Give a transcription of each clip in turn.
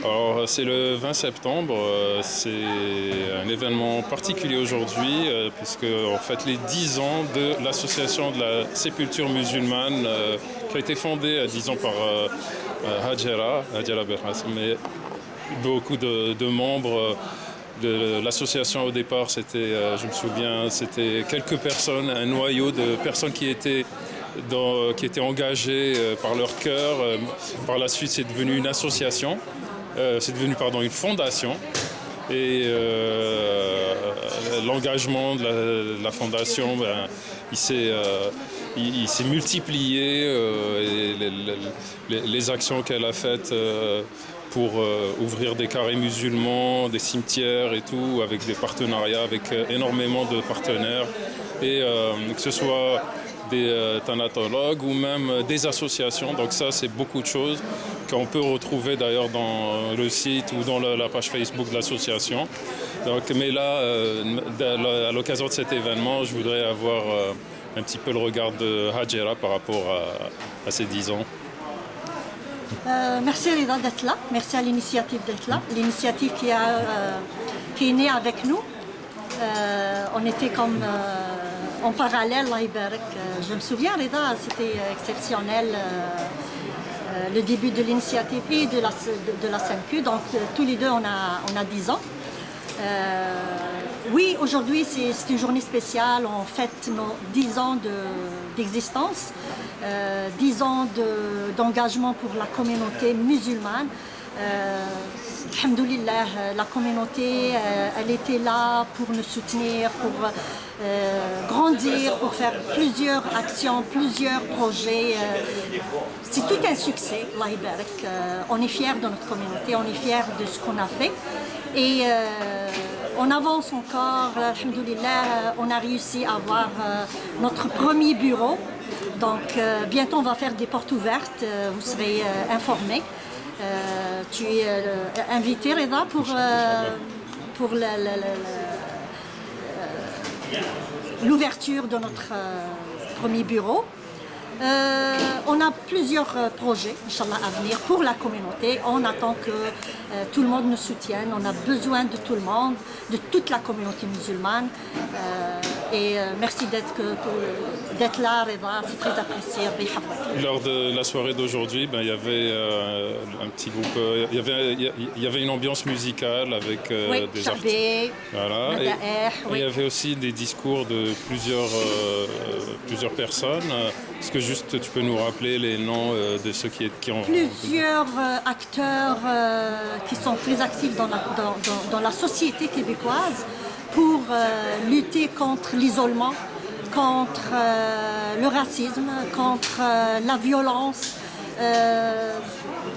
Alors, c'est le 20 septembre, c'est un événement particulier aujourd'hui, puisque on fête les 10 ans de l'association de la sépulture musulmane, qui a été fondée à 10 ans par Hajara Belhassan, mais beaucoup de membres de l'association au départ, c'était, je me souviens, c'était quelques personnes, un noyau de personnes qui étaient engagées par leur cœur. Par la suite, c'est devenu une association. C'est devenu une fondation et l'engagement de la fondation, il s'est multiplié, et les actions qu'elle a faites pour ouvrir des carrés musulmans, des cimetières et tout, avec des partenariats avec énormément de partenaires, et que ce soit des thanatologues ou même des associations. Donc ça, c'est beaucoup de choses qu'on peut retrouver d'ailleurs dans le site ou dans la page Facebook de l'association. Donc, mais là, à l'occasion de cet événement, je voudrais avoir un petit peu le regard de Hajara par rapport à ces 10 ans. Merci Rida d'être là, merci à l'initiative d'être là, l'initiative qui est née avec nous. On était comme en parallèle, Allah Ibarak. Je me souviens, Rida, c'était exceptionnel, le début de l'initiative et de la SNQ. Donc tous les deux, on a 10 ans. Oui, aujourd'hui, c'est une journée spéciale. On fête nos 10 ans d'existence, 10 ans d'engagement pour la communauté musulmane. Alhamdoulilah, la communauté, elle était là pour nous soutenir, pour grandir, pour faire plusieurs actions, plusieurs projets. C'est tout un succès, Allah Ibarak. On est fiers de notre communauté, on est fiers de ce qu'on a fait. Et on avance encore, alhamdoulilah, on a réussi à avoir notre premier bureau. Donc bientôt on va faire des portes ouvertes, vous serez informés. Tu es invité, Reda, pour l'ouverture de notre premier bureau. On a plusieurs projets, Inch'Allah, à venir pour la communauté. On attend que tout le monde nous soutienne. On a besoin de tout le monde, de toute la communauté musulmane. Et merci d'être là, Reda, c'est très apprécié. Lors de la soirée d'aujourd'hui, il y avait un petit groupe, il y avait une ambiance musicale avec des artistes. Voilà. Et il y avait aussi des discours de plusieurs personnes. Est-ce que juste tu peux nous rappeler les noms de ceux qui ont... Plusieurs acteurs qui sont très actifs dans la société québécoise pour lutter contre l'isolement, contre le racisme, contre la violence.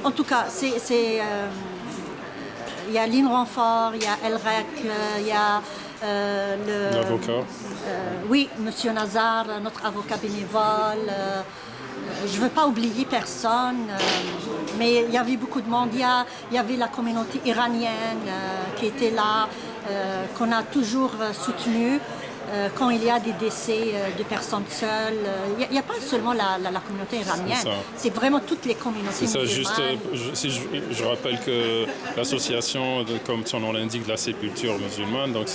En tout cas, il y a Lynn Renfort, il y a Elrec, il y a l'avocat. Oui, Monsieur Nazar, notre avocat bénévole. Je ne veux pas oublier personne, mais il y avait beaucoup de monde. Il y avait la communauté iranienne qui était là, qu'on a toujours soutenue quand il y a des décès de personnes seules. Il n'y a pas seulement la communauté iranienne, c'est vraiment toutes les communautés musulmanes. Je rappelle que l'association, comme son nom l'indique, de la sépulture musulmane, donc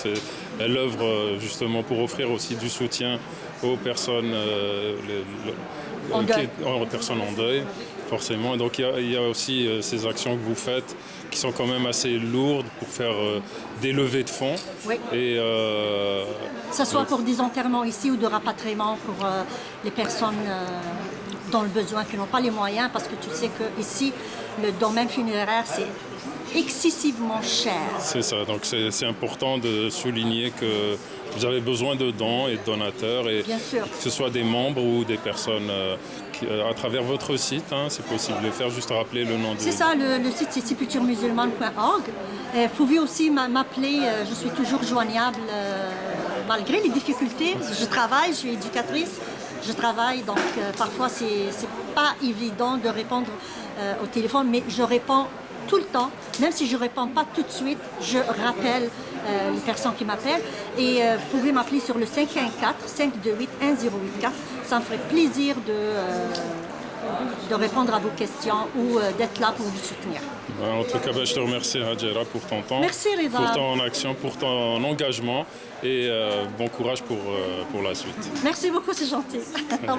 elle œuvre justement pour offrir aussi du soutien aux personnes en deuil, forcément. Et donc il y a aussi ces actions que vous faites qui sont quand même assez lourdes pour faire des levées de fonds. Oui. Et, que ce soit pour des enterrements ici ou de rapatriement pour les personnes dans le besoin, qui n'ont pas les moyens, parce que tu sais qu'ici, le domaine funéraire, c'est excessivement cher. C'est ça, donc c'est important de souligner que vous avez besoin de dons et de donateurs, et bien sûr, que ce soit des membres ou des personnes à travers votre site, c'est possible de le faire. Juste rappeler le nom de... C'est ça, le site c'est sépulturemusulmane.org. Vous pouvez aussi m'appeler, je suis toujours joignable malgré les difficultés. Je travaille, je suis éducatrice, je travaille, donc parfois c'est pas évident de répondre au téléphone, mais je réponds tout le temps, même si je ne réponds pas tout de suite, je rappelle les personnes qui m'appellent, et vous pouvez m'appeler sur le 514-528-1084. Ça me ferait plaisir de répondre à vos questions ou d'être là pour vous soutenir. En tout cas, je te remercie, Hadjira, pour ton temps, Merci, Rida. pour ton action, pour ton engagement et bon courage pour la suite. Merci beaucoup, c'est gentil. Au revoir.